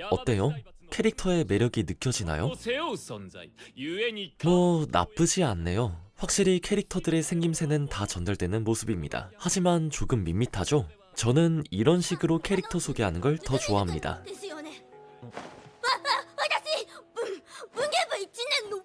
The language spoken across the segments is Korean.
어때요? 캐릭터의 매력이 느껴지나요? 뭐 나쁘지 않네요. 확실히 캐릭터들의 생김새는 다 전달되는 모습입니다. 하지만 조금 밋밋하죠? 저는 이런 식으로 캐릭터 소개하는 걸 더 좋아합니다. ですよね。私、文芸部1年の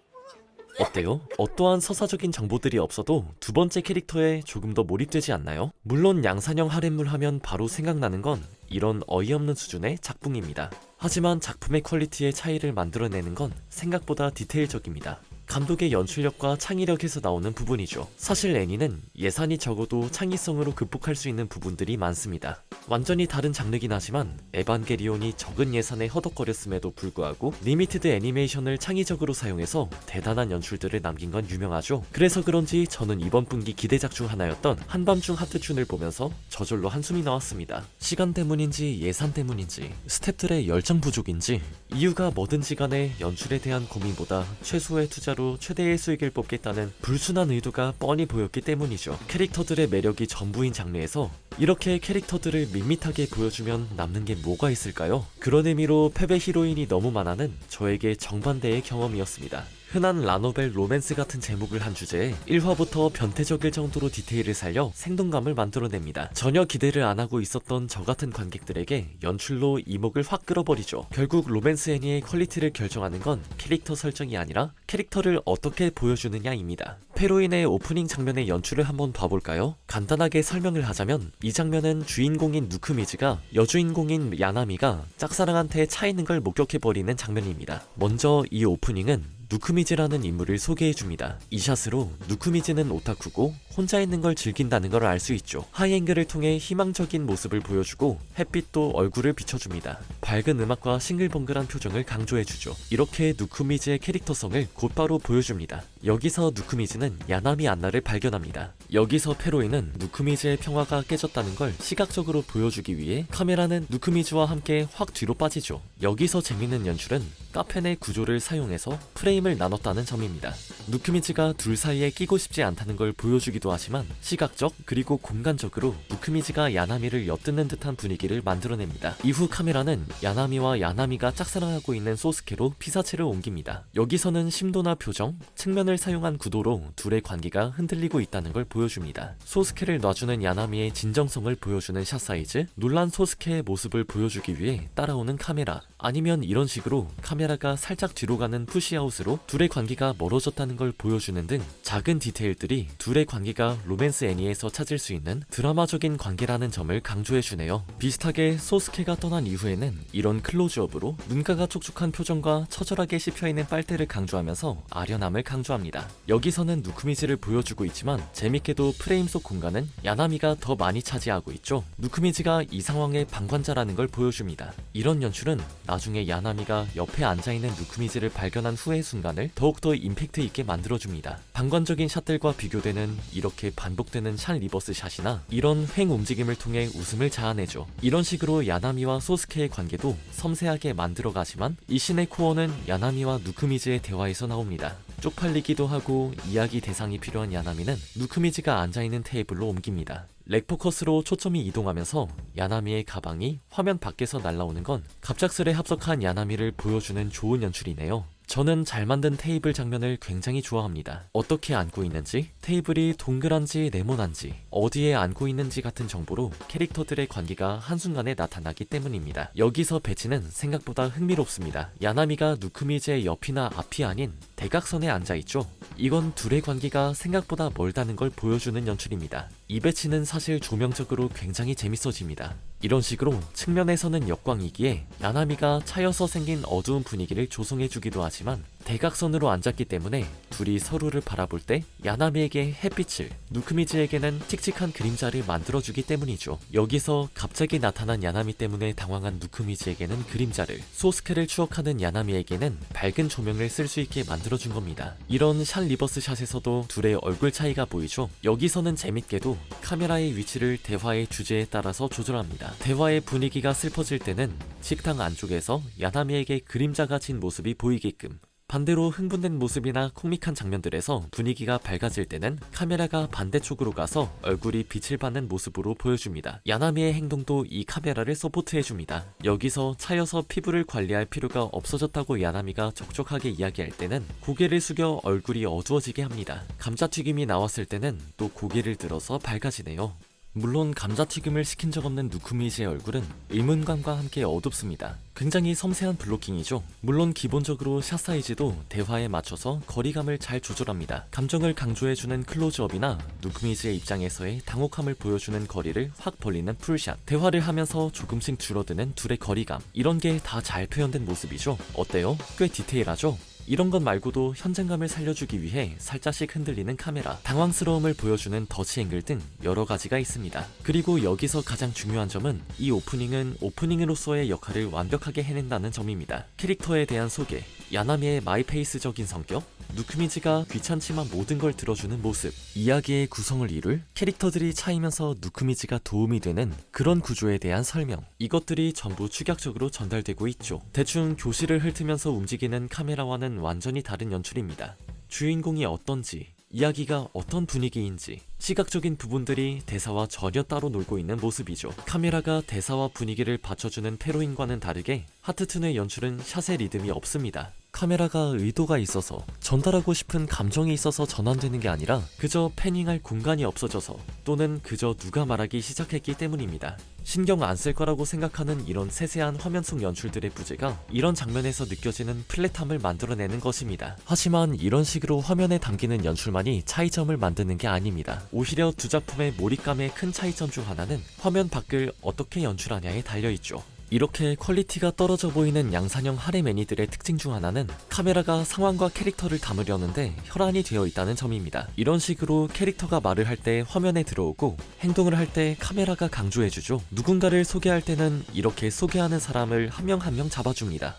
어때요? 어떠한 서사적인 정보들이 없어도 두 번째 캐릭터에 조금 더 몰입되지 않나요? 물론 양산형 하렘물 하면 바로 생각나는 건 이런 어이없는 수준의 작품입니다. 하지만 작품의 퀄리티의 차이를 만들어내는 건 생각보다 디테일적입니다. 감독의 연출력과 창의력에서 나오는 부분이죠. 사실 애니는 예산이 적어도 창의성으로 극복할 수 있는 부분들이 많습니다. 완전히 다른 장르긴 하지만 에반게리온이 적은 예산에 허덕거렸음에도 불구하고 리미티드 애니메이션을 창의적으로 사용해서 대단한 연출들을 남긴 건 유명하죠. 그래서 그런지 저는 이번 분기 기대작 중 하나였던 한밤중 하트춘을 보면서 저절로 한숨이 나왔습니다. 시간 때문인지 예산 때문인지 스태프들의 열정 부족인지 이유가 뭐든지 간에 연출에 대한 고민보다 최소의 투자로 최대의 수익을 뽑겠다는 불순한 의도가 뻔히 보였기 때문이죠. 캐릭터들의 매력이 전부인 장르에서 이렇게 캐릭터들을 밋밋하게 보여주면 남는 게 뭐가 있을까요? 그런 의미로 패배 히로인이 너무 많아는 저에게 정반대의 경험이었습니다. 흔한 라노벨 로맨스 같은 제목을 한 주제에 1화부터 변태적일 정도로 디테일을 살려 생동감을 만들어냅니다. 전혀 기대를 안 하고 있었던 저 같은 관객들에게 연출로 이목을 확 끌어버리죠. 결국 로맨스 애니의 퀄리티를 결정하는 건 캐릭터 설정이 아니라 캐릭터를 어떻게 보여주느냐입니다. 페로인의 오프닝 장면의 연출을 한번 봐볼까요? 간단하게 설명을 하자면 이 장면은 주인공인 누크미즈가 여주인공인 야나미가 짝사랑한테 차이는 걸 목격해버리는 장면입니다. 먼저 이 오프닝은 누크미즈라는 인물을 소개해줍니다. 이 샷으로 누크미즈는 오타쿠고 혼자 있는 걸 즐긴다는 걸 알 수 있죠. 하이앵글을 통해 희망적인 모습을 보여주고 햇빛도 얼굴을 비춰줍니다. 밝은 음악과 싱글벙글한 표정을 강조해주죠. 이렇게 누크미즈의 캐릭터성을 곧바로 보여줍니다. 여기서 누크미즈는 야나미 안나를 발견합니다. 여기서 페로이는 누크미즈의 평화가 깨졌다는 걸 시각적으로 보여주기 위해 카메라는 누크미즈와 함께 확 뒤로 빠지죠. 여기서 재밌는 연출은 카페 내 구조를 사용해서 프레임을 나눴다는 점입니다. 누크미즈가 둘 사이에 끼고 싶지 않다는 걸 보여주기도 하지만 시각적 그리고 공간적으로 누크미즈가 야나미를 엿듣는 듯한 분위기를 만들어냅니다. 이후 카메라는 야나미와 야나미가 짝사랑하고 있는 소스케로 피사체를 옮깁니다. 여기서는 심도나 표정, 측면을 사용한 구도로 둘의 관계가 흔들리고 있다는 걸 보여줍니다. 소스케를 놔주는 야나미의 진정성을 보여주는 샷 사이즈, 놀란 소스케의 모습을 보여주기 위해 따라오는 카메라, 아니면 이런 식으로 카메라가 살짝 뒤로 가는 푸시아웃으로 둘의 관계가 멀어졌다는 걸 보여주는 등 작은 디테일들이 둘의 관계가 로맨스 애니에서 찾을 수 있는 드라마적인 관계라는 점을 강조해주네요. 비슷하게 소스케가 떠난 이후에는 이런 클로즈업으로 눈가가 촉촉한 표정과 처절하게 씹혀있는 빨대를 강조하면서 아련함을 강조합니다. 여기서는 누크미즈를 보여주고 있지만 재밌게도 프레임 속 공간은 야나미가 더 많이 차지하고 있죠. 누크미즈가 이 상황의 방관자라는 걸 보여줍니다. 이런 연출은 나중에 야나미가 옆에 앉아있는 누크미즈를 발견한 후의 순간을 더욱더 임팩트 있게 만들어줍니다. 방관적인 샷들과 비교되는 이렇게 반복되는 샷 리버스 샷이나 이런 횡 움직임을 통해 웃음을 자아내죠. 이런 식으로 야나미와 소스케의 관계도 섬세하게 만들어가지만 이 씬의 코어는 야나미와 누크미즈의 대화에서 나옵니다. 쪽팔리기도 하고 이야기 대상이 필요한 야나미는 누크미즈가 앉아있는 테이블로 옮깁니다. 렉포커스로 초점이 이동하면서 야나미의 가방이 화면 밖에서 날아오는 건 갑작스레 합석한 야나미를 보여주는 좋은 연출이네요. 저는 잘 만든 테이블 장면을 굉장히 좋아합니다. 어떻게 앉고 있는지, 테이블이 동그란지 네모난지, 어디에 앉고 있는지 같은 정보로 캐릭터들의 관계가 한순간에 나타나기 때문입니다. 여기서 배치는 생각보다 흥미롭습니다. 야나미가 누크미즈의 옆이나 앞이 아닌 대각선에 앉아있죠. 이건 둘의 관계가 생각보다 멀다는 걸 보여주는 연출입니다. 이 배치는 사실 조명적으로 굉장히 재밌어집니다. 이런 식으로 측면에서는 역광이기에 야나미가 차여서 생긴 어두운 분위기를 조성해주기도 하지만 대각선으로 앉았기 때문에 둘이 서로를 바라볼 때 야나미에게 햇빛을, 누크미즈에게는 칙칙한 그림자를 만들어주기 때문이죠. 여기서 갑자기 나타난 야나미 때문에 당황한 누크미즈에게는 그림자를, 소스케를 추억하는 야나미에게는 밝은 조명을 쓸 수 있게 만들어준 겁니다. 이런 샷 리버스 샷에서도 둘의 얼굴 차이가 보이죠. 여기서는 재밌게도 카메라의 위치를 대화의 주제에 따라서 조절합니다. 대화의 분위기가 슬퍼질 때는 식당 안쪽에서 야나미에게 그림자가 진 모습이 보이게끔, 반대로 흥분된 모습이나 코믹한 장면들에서 분위기가 밝아질 때는 카메라가 반대쪽으로 가서 얼굴이 빛을 받는 모습으로 보여줍니다. 야나미의 행동도 이 카메라를 서포트해줍니다. 여기서 차여서 피부를 관리할 필요가 없어졌다고 야나미가 적적하게 이야기할 때는 고개를 숙여 얼굴이 어두워지게 합니다. 감자튀김이 나왔을 때는 또 고개를 들어서 밝아지네요. 물론 감자튀김을 시킨 적 없는 누쿠미즈의 얼굴은 의문감과 함께 어둡습니다. 굉장히 섬세한 블로킹이죠. 물론 기본적으로 샷 사이즈도 대화에 맞춰서 거리감을 잘 조절합니다. 감정을 강조해주는 클로즈업이나 누쿠미즈의 입장에서의 당혹함을 보여주는 거리를 확 벌리는 풀샷, 대화를 하면서 조금씩 줄어드는 둘의 거리감, 이런 게 다 잘 표현된 모습이죠. 어때요? 꽤 디테일하죠? 이런 것 말고도 현장감을 살려주기 위해 살짝씩 흔들리는 카메라, 당황스러움을 보여주는 더치 앵글 등 여러 가지가 있습니다. 그리고 여기서 가장 중요한 점은 이 오프닝은 오프닝으로서의 역할을 완벽하게 해낸다는 점입니다. 캐릭터에 대한 소개, 야나미의 마이페이스적인 성격, 누쿠미즈가 귀찮지만 모든 걸 들어주는 모습, 이야기의 구성을 이룰 캐릭터들이 차이면서 누쿠미즈가 도움이 되는 그런 구조에 대한 설명, 이것들이 전부 축약적으로 전달되고 있죠. 대충 교실을 훑으면서 움직이는 카메라와는 완전히 다른 연출입니다. 주인공이 어떤지, 이야기가 어떤 분위기인지, 시각적인 부분들이 대사와 전혀 따로 놀고 있는 모습이죠. 카메라가 대사와 분위기를 받쳐주는 페로인과는 다르게 하트툰의 연출은 샷의 리듬이 없습니다. 카메라가 의도가 있어서, 전달하고 싶은 감정이 있어서 전환되는 게 아니라 그저 패닝할 공간이 없어져서, 또는 그저 누가 말하기 시작했기 때문입니다. 신경 안 쓸 거라고 생각하는 이런 세세한 화면 속 연출들의 부재가 이런 장면에서 느껴지는 플랫함을 만들어내는 것입니다. 하지만 이런 식으로 화면에 담기는 연출만이 차이점을 만드는 게 아닙니다. 오히려 두 작품의 몰입감의 큰 차이점 중 하나는 화면 밖을 어떻게 연출하냐에 달려있죠. 이렇게 퀄리티가 떨어져 보이는 양산형 하렘 애니들의 특징 중 하나는 카메라가 상황과 캐릭터를 담으려는데 혈안이 되어 있다는 점입니다. 이런 식으로 캐릭터가 말을 할 때 화면에 들어오고 행동을 할 때 카메라가 강조해주죠. 누군가를 소개할 때는 이렇게 소개하는 사람을 한 명 한 명 잡아줍니다.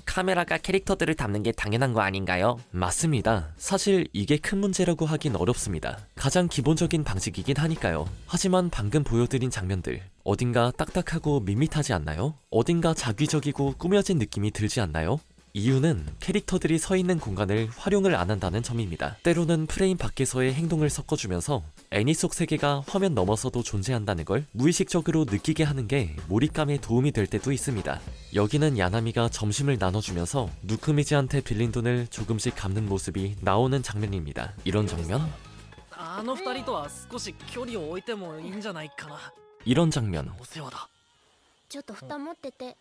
카메라가 캐릭터들을 담는 게 당연한 거 아닌가요? 맞습니다. 사실 이게 큰 문제라고 하긴 어렵습니다. 가장 기본적인 방식이긴 하니까요. 하지만 방금 보여드린 장면들, 어딘가 딱딱하고 밋밋하지 않나요? 어딘가 자기적이고 꾸며진 느낌이 들지 않나요? 이유는 캐릭터들이 서 있는 공간을 활용을 안 한다는 점입니다. 때로는 프레임 밖에서의 행동을 섞어주면서 애니 속 세계가 화면 넘어서도 존재한다는 걸 무의식적으로 느끼게 하는 게 몰입감에 도움이 될 때도 있습니다. 여기는 야나미가 점심을 나눠주면서 누쿠미즈한테 빌린 돈을 조금씩 갚는 모습이 나오는 장면입니다. 이런 장면? あの二人とは少し距離を置いてもいいんじゃないかな。 이런 장면, お世話だ。ちょっと蓋持ってて。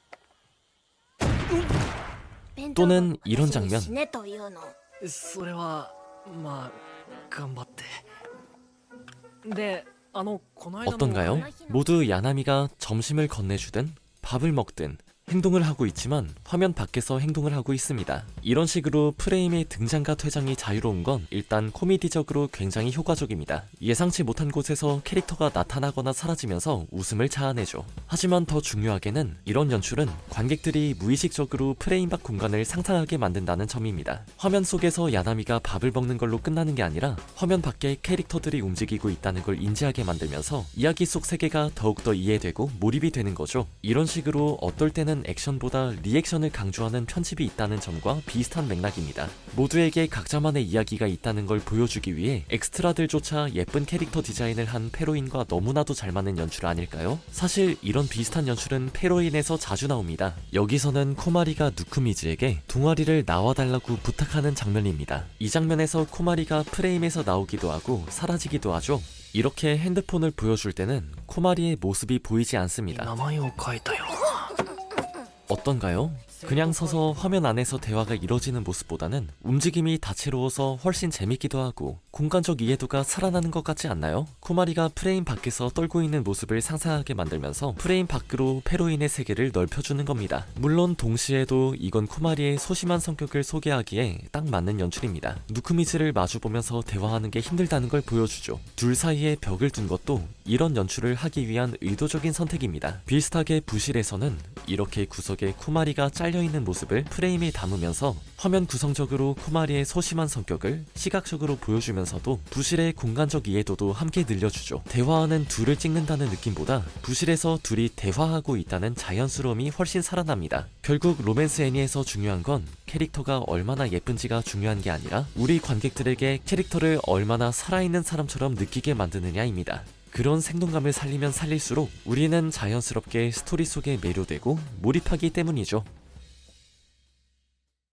또는 이런 장면. 死ねというの。それはまあ頑張って。で、この間の 어떤가요? 모두 야나미가 점심을 건네주든 밥을 먹든 행동을 하고 있지만 화면 밖에서 행동을 하고 있습니다. 이런 식으로 프레임의 등장과 퇴장이 자유로운 건 일단 코미디적으로 굉장히 효과적입니다. 예상치 못한 곳에서 캐릭터가 나타나거나 사라지면서 웃음을 자아내죠. 하지만 더 중요하게는 이런 연출은 관객들이 무의식적으로 프레임 밖 공간을 상상하게 만든다는 점입니다. 화면 속에서 야나미가 밥을 먹는 걸로 끝나는 게 아니라 화면 밖에 캐릭터들이 움직이고 있다는 걸 인지하게 만들면서 이야기 속 세계가 더욱더 이해되고 몰입이 되는 거죠. 이런 식으로 어떨 때는 액션보다 리액션을 강조하는 편집이 있다는 점과 비슷한 맥락입니다. 모두에게 각자만의 이야기가 있다는 걸 보여주기 위해 엑스트라들조차 예쁜 캐릭터 디자인을 한 페로인과 너무나도 잘 맞는 연출 아닐까요? 사실 이런 비슷한 연출은 페로인에서 자주 나옵니다. 여기서는 코마리가 누쿠미즈에게 동아리를 나와달라고 부탁하는 장면입니다. 이 장면에서 코마리가 프레임에서 나오기도 하고 사라지기도 하죠. 이렇게 핸드폰을 보여줄 때는 코마리의 모습이 보이지 않습니다. 名前を書いたよ。 어떤가요? 그냥 서서 화면 안에서 대화가 이뤄지는 모습보다는 움직임이 다채로워서 훨씬 재밌기도 하고 공간적 이해도가 살아나는 것 같지 않나요? 코마리가 프레임 밖에서 떨고 있는 모습을 상상하게 만들면서 프레임 밖으로 페로인의 세계를 넓혀주는 겁니다. 물론 동시에도 이건 코마리의 소심한 성격을 소개하기에 딱 맞는 연출입니다. 누쿠미즈를 마주보면서 대화하는 게 힘들다는 걸 보여주죠. 둘 사이에 벽을 둔 것도 이런 연출을 하기 위한 의도적인 선택입니다. 비슷하게 부실에서는 이렇게 구석에 코마리가 잘려있는 모습을 프레임에 담으면서 화면 구성적으로 코마리의 소심한 성격을 시각적으로 보여주면서도 부실의 공간적 이해도도 함께 늘려주죠. 대화하는 둘을 찍는다는 느낌보다 부실에서 둘이 대화하고 있다는 자연스러움이 훨씬 살아납니다. 결국 로맨스 애니에서 중요한 건 캐릭터가 얼마나 예쁜지가 중요한 게 아니라 우리 관객들에게 캐릭터를 얼마나 살아있는 사람처럼 느끼게 만드느냐입니다. 그런 생동감을 살리면 살릴수록 우리는 자연스럽게 스토리 속에 매료되고 몰입하기 때문이죠.